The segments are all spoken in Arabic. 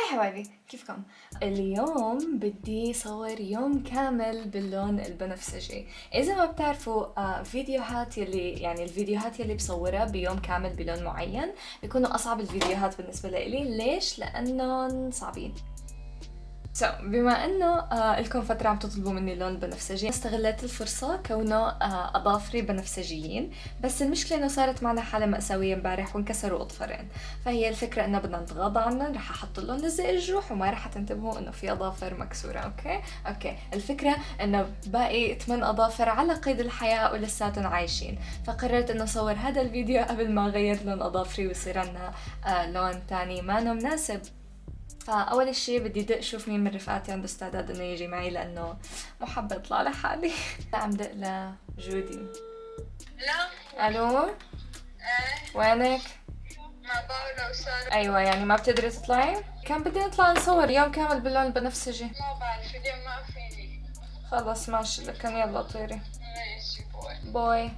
هاي حبايبي، كيفكم؟ اليوم بدي صور يوم كامل باللون البنفسجي. إذا ما بتعرفوا فيديوهات الفيديوهات يلي بصورها بيوم كامل بلون معين بيكونوا أصعب الفيديوهات بالنسبة لإلي. ليش؟ لأنهم صعبين. بما انه لكم فترة عم تطلبوا مني اللون البنفسجي، استغلت الفرصة كونه اظافري بنفسجيين، بس المشكلة انه صارت معنا حالة مأساوية امبارح وانكسروا اظفرين. فهي الفكرة انه بدنا نتغاضى عنهم، رح احط لهم لزق الجروح وما رح تنتبهوا انه في اظافر مكسورة. اوكي الفكرة انه باقي 8 اظافر على قيد الحياة ولساتهم عايشين، فقررت انه صور هذا الفيديو قبل ما اغير لون اظافري ويصير عنا لون تاني ما مناسب. فأول شي بدي دق شوف مين من رفقاتي عنده استعداد إنه يجي معي، لأنه مو حابة أطلع لحالي. عم دق لجودي. لا. ألو، ايه. وينك؟ مع باولا وسارة. أيوة، يعني ما بتقدري تطلعي؟ كان بدي نطلع نصور يوم كامل باللون البنفسجي. ما بعرف اليوم ما فيني. خلص ماشي لكن، يلا طيري. ماشي باي. باي.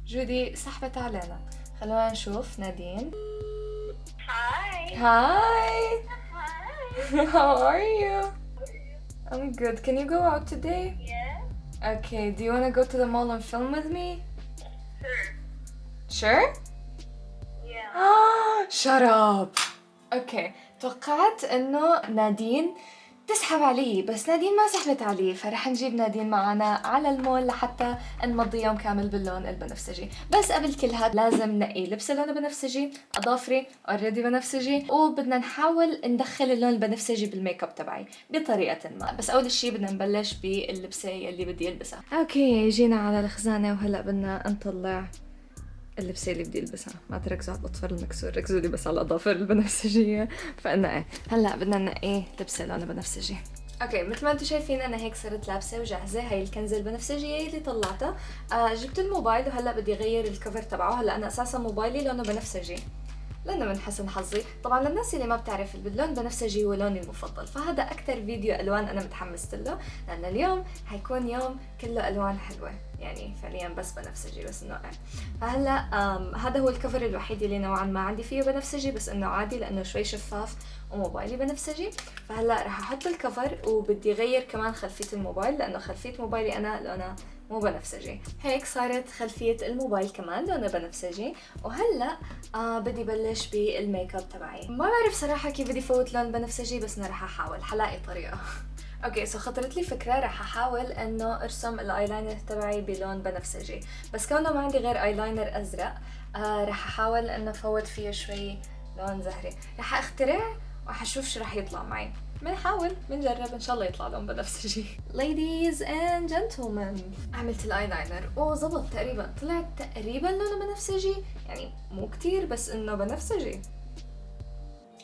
جودي سحبت علينا، خلونا نشوف نادين. هاي. Hi. هاي. How are you? I'm good. Can you go out today? Yeah. Okay, do you want to go to the mall and film with me? Sure. Sure? Yeah. Shut up. اوكي، توقعت انه نادين تسحب علي، بس نادين ما سحبت علي، فرح نجيب نادين معنا على المول لحتى نمضي يوم كامل باللون البنفسجي. بس قبل كل هذا لازم نقي لبس اللون البنفسجي، اظافري اوريدي بنفسجي، وبدنا نحاول ندخل اللون البنفسجي بالميك اب تبعي بطريقه ما. بس اول شيء بدنا نبلش باللبسه اللي بدي البسها. اوكي، جينا على الخزانه وهلا بدنا نطلع اللبسة اللي بدي البسها. ما تركزوا على الاظفر المكسور، ركزوا لي بس على الاظافر البنفسجية. فانا هلا بدنا ننقي لبسة لون بنفسجي. اوكي، مثل ما انتم شايفين انا هيك صرت لابسه وجاهزه. هاي الكنزه البنفسجيه اللي طلعتها. جبت الموبايل وهلا بدي اغير الكفر تبعه. هلا انا اساسا موبايلي لونه بنفسجي لانه من حسن حظي. طبعا للناس اللي ما بتعرف، اللون البنفسجي هو لوني المفضل، فهذا اكثر فيديو الوان انا متحمست له، لان اليوم حيكون يوم كله الوان حلوه، يعني فعليا بس بنفسجي بس انه فهلا هذا هو الكفر الوحيد اللي نوعا ما عندي فيه بنفسجي، بس انه عادي لانه شوي شفاف وموبايلي بنفسجي. فهلا راح احط الكفر وبدي غير كمان خلفيه الموبايل، لانه خلفيه موبايلي انا لونها مو بنفسجي. هيك صارت خلفيه الموبايل كمان لونها بنفسجي. وهلا بدي بلش بالميك اب تبعي. ما بعرف صراحه كيف بدي فوت لون بنفسجي، بس انا راح احاول حلاقي طريقه. اوكي، خطرت لي فكره، راح احاول انه ارسم الايلاينر تبعي بلون بنفسجي، بس كونه ما عندي غير ايلاينر ازرق راح احاول انه افوت فيه شوي لون زهري. راح اخترع وحشوف شو راح يطلع معي. بنجرب ان شاء الله يطلع لون بنفسجي. Ladies and gentlemen، عملت الايلاينر وزبط تقريبا، طلعت تقريبا لونه بنفسجي، يعني مو كتير بس انه بنفسجي،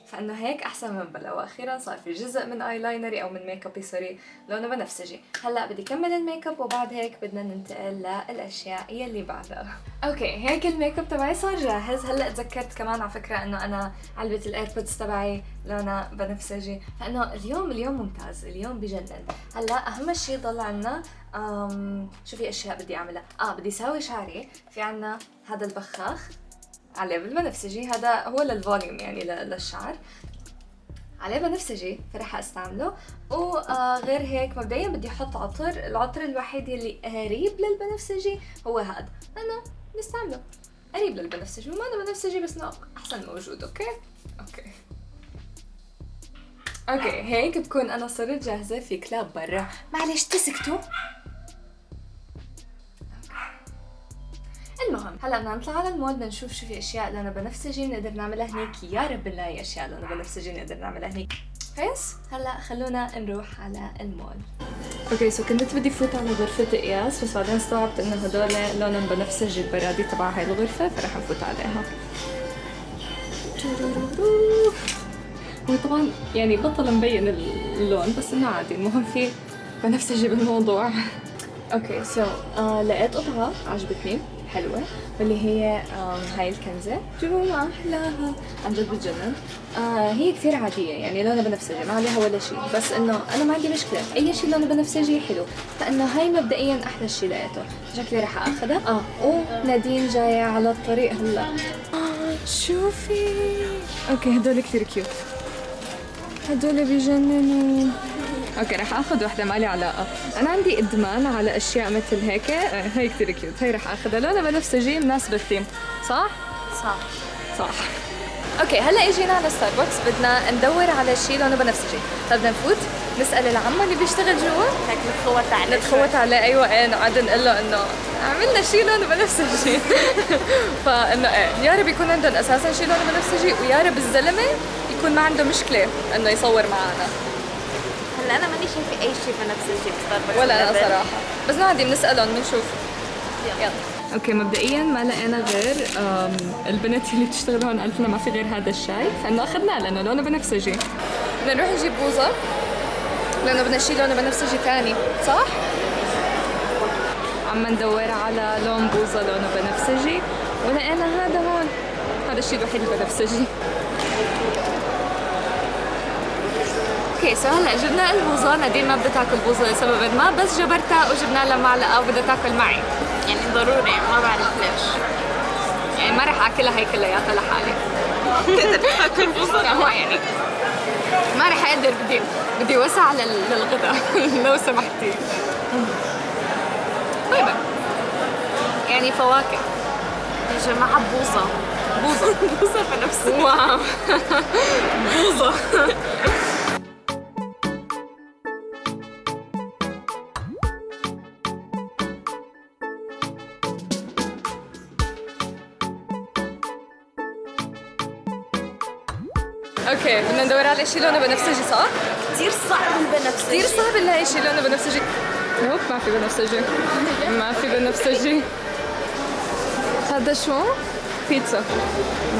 فانه هيك احسن من بلا. واخيرا صار في جزء من ايلاينري او من ميك ابي سوري لونه بنفسجي. هلا بدي كمل الميك اب وبعد هيك بدنا ننتقل للاشياء يلي بعدها. اوكي، هيك الميك اب تبعي صار جاهز. هلا تذكرت كمان على فكره انه انا علبه الايربودز تبعي لونها بنفسجي، فانه اليوم ممتاز، اليوم بجنن. هلا اهم شيء ضل عنا شو في اشياء بدي اعملها. بدي ساوي شعري. في عنا هذا البخاخ عليه بالبنفسجي، هذا هو للفوليوم يعني للشعر، عليه بنفسجي فرح استعمله. وغير هيك مبدئيا بدي احط عطر. العطر الوحيد اللي قريب للبنفسجي هو هذا، انا بستعمله قريب للبنفسجي، وما انا بنفسجي بس انه احسن موجود. اوكي هيك بكون انا صرت جاهزه. في كلاب برا، معلش تسكتوا. المهم هلا بدنا نطلع على المول، بدنا نشوف شو في اشياء لونها بنفسجي نقدر نعملها هنيك. يا رب نلاقي اشياء لونها بنفسجي نقدر نعملها هنيك. بس هلا خلونا نروح على المول. اوكي، كنت بدي فوت على غرفة قياس، بس بعدين استوعبت انه هدول لونهم بنفسجي البرادي تبع هاي الغرفة، فرح نفوت عليها. هو طبعا يعني بطل مبين اللون، بس انه عادي، المهم في بنفسجي بالموضوع. اوكي لقيت قطعة عجبتني حلوة، واللي هي هاي الكنزة. شوفوا ما أحلاها، عن جد بتجنن. هي كثير عادية، يعني لونها بنفسجي ما عليها ولا شيء، بس إنه أنا ما عندي مشكلة أي شيء لونه بنفسجي حلو، فإنه هاي مبدئيا أحلى شيء لقيته. شكلي رح أخذها. ونادين جاية على الطريق هلا. شوفي. أوكي هدول كثير كيوت. هدول بيجننوا. اوكي رح اخذ وحده مالي علاقه. انا عندي ادمان على اشياء مثل هيك. هي كثير كيوت، هي رح اخذها لونها بنفسجي مناسبه الثيم. صح؟ صح. اوكي هلا اجينا على ستاربكس، بدنا ندور على شيء لونه بنفسجي. بدنا نفوت نسال العمو اللي بيشتغل جوا، هيك نتخوت عليه. ايوه ايه، نقعد نقول له انه عملنا شيء لونه بنفسجي. فانه ايه، يا رب يكون عندهم اساسا شيء لونه بنفسجي، ويا رب الزلمه يكون ما عنده مشكله انه يصور معنا. هلا انا ماني شايفه اي شيء بنفسجي بستاربكس ولا انا صراحه، بس نادي بنسالهم بنشوف. يلا. اوكي مبدئيا ما لقينا غير البنت اللي بتشتغل هون قالت لنا ما في غير هذا الشاي، فانه اخذناه لانه لونه بنفسجي. بدنا نروح نجيب بوظه لانه بدنا شيء لونه بنفسجي ثاني، صح؟ عم ندور على لون بوظه لونه بنفسجي ولقينا هذا هون، هذا الشيء الوحيد البنفسجي. اوكي سو هلا جبنا البوظه، نادين ما بدها تاكل بوظه لسبب ما، بس جبرتها وجبنا لها معلقه وبدها تاكل معي. يعني ضروري، ما بعرف ليش. يعني ما رح اكلها هي كلياتها لحالي. تاكل بوظه يعني ما رح اقدر، بدي وسع للغداء. لو سمحتي. طيبه يعني فواكه يا جماعه بوظه بوظه بنفسجي. واو. بوظه. اوكي بدنا ندور على شيء لونه بنفسجي، صح؟ كثير صعب البنفسجي، كثير صعب نلاقي شيء لونه بنفسجي. نوب ما في بنفسجي. ما في بنفسجي. هذا شو؟ بيتزا.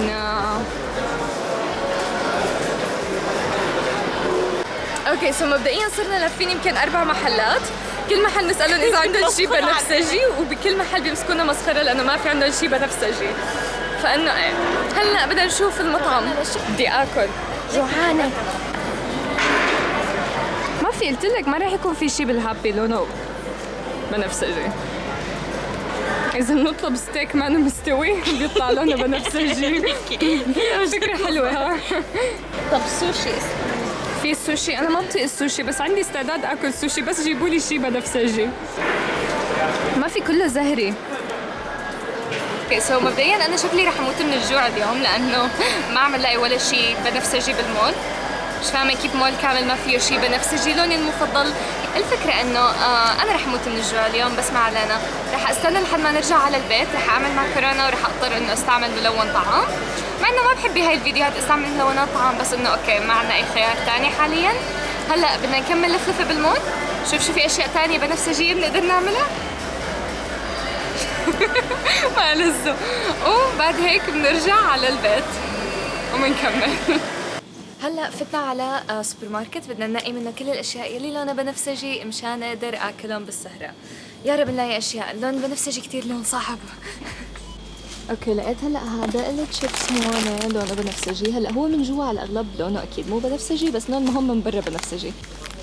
نو. اوكي سو مبدئيا صرنا لافين يمكن 4 محلات، كل محل نسألهم إذا عندهم شيء بنفسجي، وبكل محل بيمسكونا مسخرة لأنه ما في عندهم شيء بنفسجي. فإنه إيه، هلا بدنا نشوف المطعم. بدي آكل، جوعانة. ما في، قلت لك ما راح يكون في شيء بالهابي لونه بنفسجي. إذا بنطلب ستيك ما مستوي بيطلع لونه بنفسجي. فكرة حلوة ها. طب سوشي في السوشي، أنا ما بطيق السوشي بس عندي استعداد آكل سوشي، بس جيبوا لي شيء بنفسجي. ما في، كله زهري. اوكي سو مبدئيا أنا شكلي رح أموت من الجوع اليوم لأنه ما عم نلاقي ولا شيء بنفسجي بالمول. مش فاهمة كيف مول كامل ما فيه شيء بنفسجي. لوني المفضل، الفكرة إنه أنا رح أموت من الجوع اليوم، بس ما علينا. رح أستنى لحد ما نرجع على البيت، رح أعمل معكرونة ورح أضطر إنه أستعمل ملون طعام، مع إنه ما بحب بهاي الفيديوهات استعمل ملونات طعام، بس إنه أوكي ما عنا أي خيار تاني حاليا. هلا بدنا نكمل لفلفة بالمول، شوف في أشياء تانية بنفسجية بنقدر نعملها. ما لزو. وبعد هيك بنرجع على البيت وبنكمل. هلا فتنا على سوبر ماركت، بدنا ننقي منه كل الاشياء يلي لونها بنفسجي مشان اقدر اكلهم بالسهره. يا رب نلاقي اشياء اللون بنفسجي كثير لون صعب. اوكي لقيت هلا هذا التشيبس هون لونه بنفسجي. هلا هو من جوا على الاغلب لونه اكيد مو بنفسجي، بس لون مهم من برا بنفسجي.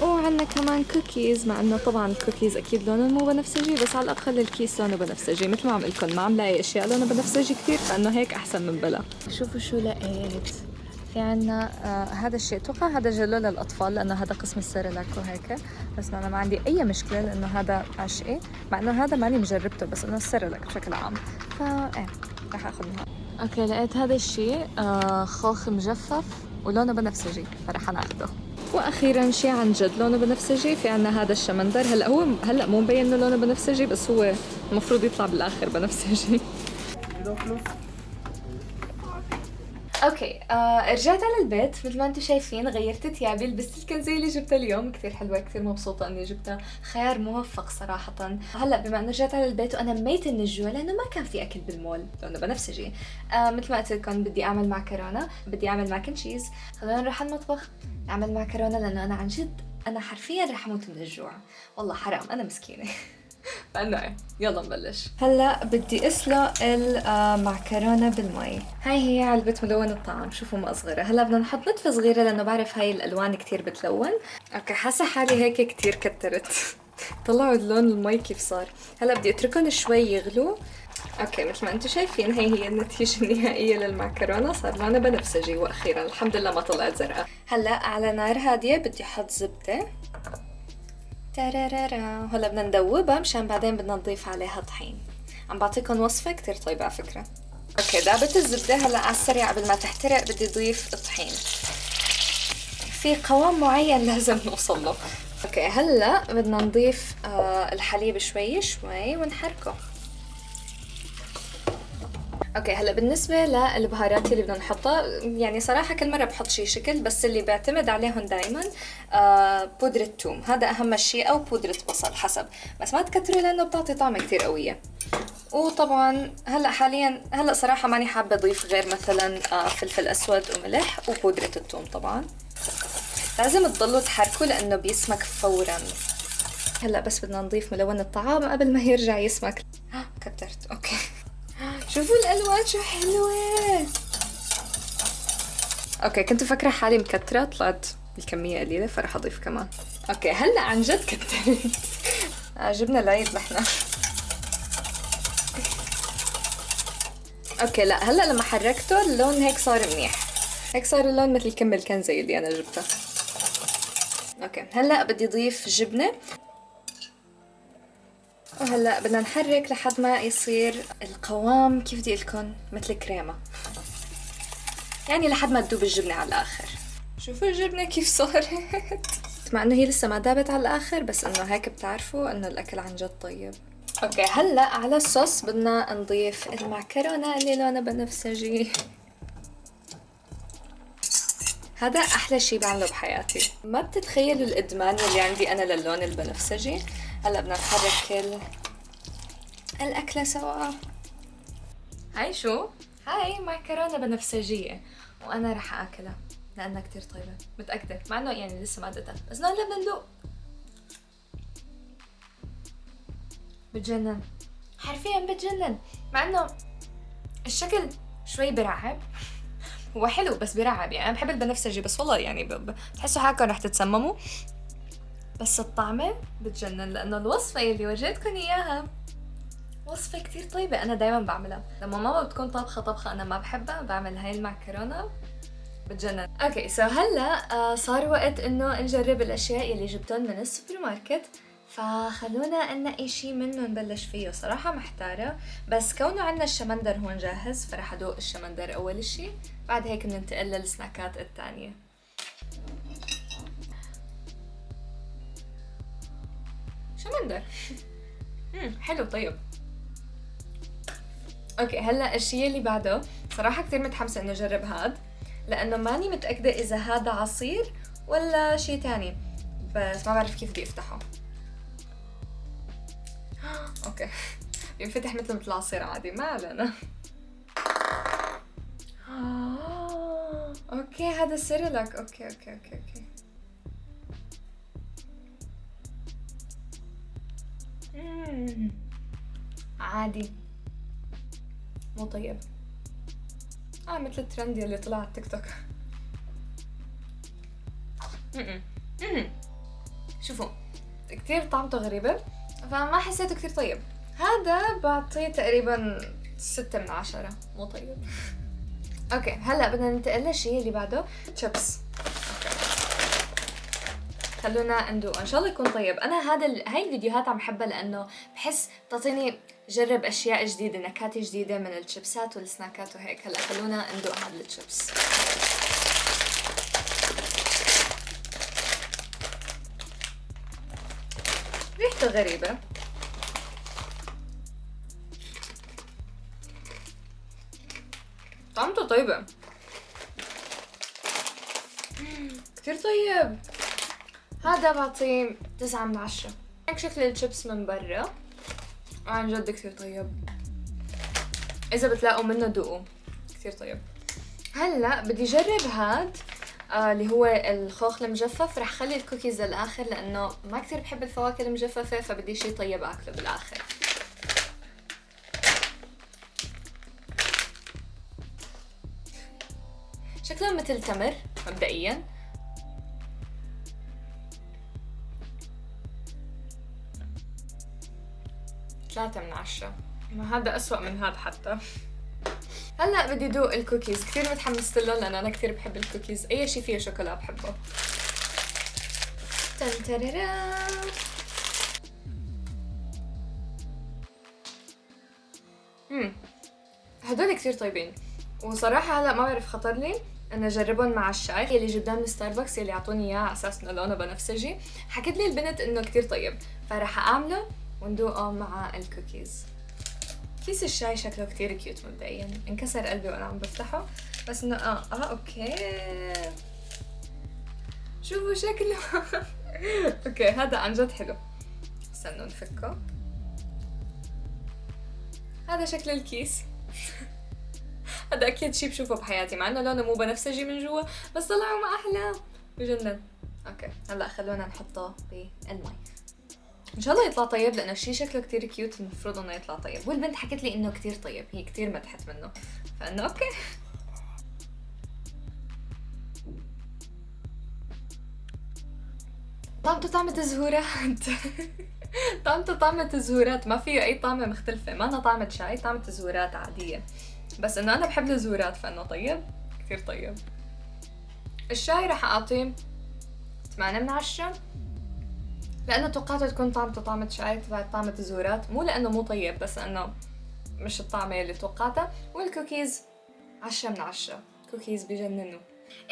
وعندنا كمان كوكيز، مع انه طبعا الكوكيز اكيد لونه مو بنفسجي، بس على الاقل الكيس لونه بنفسجي. مثل ما عم لكم ما عم لاقي اشياء لونه بنفسجي كثير، فانه هيك احسن من بلا. شوفوا شو لقيت. في عنا هذا الشيء، اتوقع هذا جلو للاطفال لانه هذا قسم السيريلاك وهيك، بس انا ما عندي اي مشكله لانه هذا عشقي، مع انه هذا ماني مجربته، بس انه السيريلاك بشكل عام فا ايه رح اخذ منها. اوكي لقيت هذا الشيء خوخ مجفف ولونه بنفسجي، فرح ناخذه. واخيرا شيء عن جد لونه بنفسجي، في عنا هذا الشمندر. هلا مو مبين انه لونه بنفسجي، بس هو المفروض يطلع بالاخر بنفسجي. اوكي رجعت على البيت مثل ما انتم شايفين، غيرت ثيابي، لبست الكنزه اللي جبتها اليوم، كثير حلوه، كثير مبسوطه اني جبتها، خيار موفق صراحه. هلا بما انه رجعت على البيت وانا ميته من الجوع لانه ما كان في اكل بالمول لانه بنفسجي، مثل ما قلت لكم بدي اعمل معكرونه، بدي اعمل ماكن تشيز. خلونا نروح على المطبخ نعمل معكرونه لانه انا عن جد انا حرفيا رح اموت من الجوع، والله حرام انا مسكينه. فانه ايه يلا نبلش. هلا بدي اسلق المعكرونه بالمي. هاي هي علبه ملون الطعام، شوفوا ما صغيره. هلا بدنا نحط نتفه صغيره لانه بعرف هاي الالوان كتير بتلون. اوكي حاسه حالي هيك كتير كترت. طلعوا اللون المي كيف صار. هلا بدي اتركهم شوي يغلوا اوكي مثل ما انتم شايفين هي النتيجة النهائية للمعكرونة، صار لونها بنفسجي واخيرا الحمد لله ما طلعت زرقاء. هلا على نار هادية بدي احط زبدة. ترارارا. هلا بدنا ندوبها مشان بعدين بدنا نضيف عليها طحين. عم بعطيكم وصفة كتير طيبة على فكرة. اوكي دابت الزبدة، هلا على السريع قبل ما تحترق بدي اضيف الطحين. في قوام معين لازم نوصل له. اوكي هلا بدنا نضيف الحليب شوي شوي ونحركه. اوكي هلا بالنسبة للبهارات اللي بدنا نحطها، يعني صراحة كل مرة بحط شي شكل، بس اللي بعتمد عليهم دايما بودرة ثوم، هذا اهم شيء، او بودرة بصل حسب، بس ما تكتروا لانه بتعطي طعمة كتير قوية. وطبعا هلا حاليا صراحة ماني حابة اضيف غير مثلا فلفل اسود وملح وبودرة الثوم. طبعا لازم تضلوا تحركوا لانه بيسمك فورا. هلا بس بدنا نضيف ملون الطعام قبل ما يرجع يسمك. كترت. اوكي شوفوا الالوان شو حلوه. اوكي كنت فاكره حالي مكتره، طلعت الكميه قليله فرح اضيف كمان. اوكي هلا عن جد كترت. جبنا العيد نحن. اوكي لا هلا لما حركته اللون هيك صار منيح، هيك صار اللون مثل كم الكنزه اللي انا جبتها. اوكي هلا بدي اضيف جبنه، وهلا بدنا نحرك لحد ما يصير القوام كيف بدي لكم مثل كريمه، يعني لحد ما تدوب الجبنه على الاخر. شوفوا الجبنه كيف صارت. مع انه هي لسه ما دابت على الاخر، بس انه هيك بتعرفوا انه الاكل عن جد طيب. اوكي هلا على الصوص بدنا نضيف المعكرونه اللي لونها بنفسجي. هذا احلى شي بعمله بحياتي، ما بتتخيلوا الادمان اللي عندي انا للون البنفسجي. هلا بدنا نحرك كل الاكله سوا. هاي شو؟ هاي معكرونه بنفسجيه، وانا رح اكلها لانها كتير طيبه متاكده، مع انه يعني لسه ما دقتها، بس هلا بدنا ندوق. بتجنن حرفيا بتجنن، مع انه الشكل شوي برعب. هو حلو بس برعب، يعني انا بحب البنفسجي بس والله يعني بتحسوا حالكم رح تتسمموا، بس الطعمه بتجنن لانه الوصفه اللي ورجيتكم اياها وصفه كتير طيبه. انا دايما بعملها لما ماما بتكون طبخه انا ما بحبها، بعمل هاي المعكرونه بتجنن. اوكي سو هلا صار وقت انه نجرب الاشياء اللي جبتهم من السوبر ماركت، فخلونا ننقي شي منه نبلش فيه. صراحة محتارة، بس كونه عنا الشمندر هون جاهز فرح ادوق الشمندر اول شي، بعد هيك بننتقل للسناكات التانية. شمندر. حلو طيب. اوكي هلا الشي اللي بعده صراحة كتير متحمسة انه اجرب هاد، لانه ماني متأكدة اذا هذا عصير ولا شي تاني، بس ما بعرف كيف بدي افتحه. اوكي بينفتح مثل العصير عادي، ما علينا. اوكي هذا سيريلاك. اوكي عادي مو طيب. مثل الترند اللي طلع على التيك توك. شوفوا كتير طعمته غريبة، فما حسيته كتير طيب. هذا بعطيه تقريبا 6 من 10، مو طيب. اوكي هلا بدنا ننتقل للشيء اللي بعده، تشيبس. خلونا ندوق ان شاء الله يكون طيب. انا هاي الفيديوهات عم حبها لانه بحس تعطيني جرب اشياء جديده، نكهات جديده من الشيبسات والسناكات وهيك. هلا خلونا ندوق هذا الشيبس. ريحته غريبه، طعمته طيبه كتير طيب. هذا بعطيه 9 من 10. هيك شكل الشيبس من برا، عن جد كتير طيب. اذا بتلاقوا منه دوقوا، كتير طيب. هلا بدي جرب هاد اللي هو الخوخ المجفف. رح خلي الكوكيز للاخر لانه ما كتير بحب الفواكه المجففه، فبدي شي طيب اكله بالاخر. شكله مثل تمر مبدئيا. ثلاثة من 10. ما هذا أسوأ من هذا حتى. هلا بدي دوق الكوكيز، كثير متحمسة لهم لأنه أنا كثير بحب الكوكيز، أي شيء فيه شوكولا بحبه. تن ترارا. هدول كثير طيبين، وصراحة هلا ما بعرف خطر لي انه اجربهم مع الشاي اللي جبناه من ستاربكس اللي اعطوني اياه على اساس انه لونه بنفسجي. حكت لي البنت انه كثير طيب، فراح اعمله وندوقه مع الكوكيز. كيس الشاي شكله كثير كيوت مبدئيا، انكسر قلبي وانا عم بفتحه، بس انه اوكي شوفوا شكله. اوكي هذا عن جد حلو. استنوا نفكه. هذا شكل الكيس. هذا اكيد شيء بشوفه بحياتي، مع انه لونه مو بنفسجي من جوا، بس طلعوا ما احلى، بجنن. اوكي هلا خلونا نحطه بالمي، ان شاء الله يطلع طيب لانه الشيء شكله كتير كيوت، المفروض انه يطلع طيب، والبنت حكت لي انه كتير طيب، هي كتير مدحت منه، فانه اوكي. طعمته طعمة الزهورات. طعمته طعمة الزهورات، ما فيه اي طعمة مختلفة، ما أنا طعمة شاي، طعمة الزهورات عادية، بس انه انا بحب الزهورات فانه طيب، كثير طيب. الشاي راح اعطيه 8 من 10 لانه توقعت تكون طعمته طعمة شاي، طلعت طعمة الزهورات، مو لانه مو طيب بس انه مش الطعمة اللي توقعتها. والكوكيز 10 من 10، كوكيز بجننوا.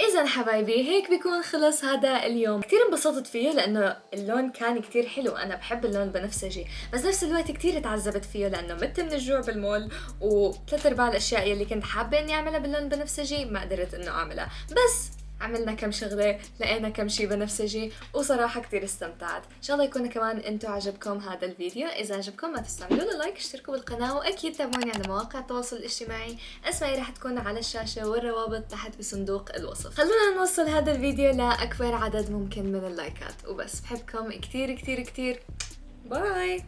إذا حبايبي هيك بيكون خلص هذا اليوم، كتير انبسطت فيه لأنه اللون كان كتير حلو، أنا بحب اللون البنفسجي، بس نفس الوقت كتير تعذبت فيه لأنه مت من الجوع بالمول، وثلاث أرباع الأشياء اللي كنت حابة إني أعملها باللون البنفسجي ما قدرت إنه أعملها، بس عملنا كم شغلة، لقينا كم شي بنفسجي، وصراحة كتير استمتعت. إن شاء الله يكون كمان انتو عجبكم هذا الفيديو، إذا عجبكم ما تنسوا تعملوا له لايك، اشتركوا بالقناة، وأكيد تابعوني على مواقع التواصل الاجتماعي، أسمائي راح تكون على الشاشة والروابط تحت بصندوق الوصف. خلونا نوصل هذا الفيديو لأكبر عدد ممكن من اللايكات، وبس بحبكم كتير كتير كتير. باي.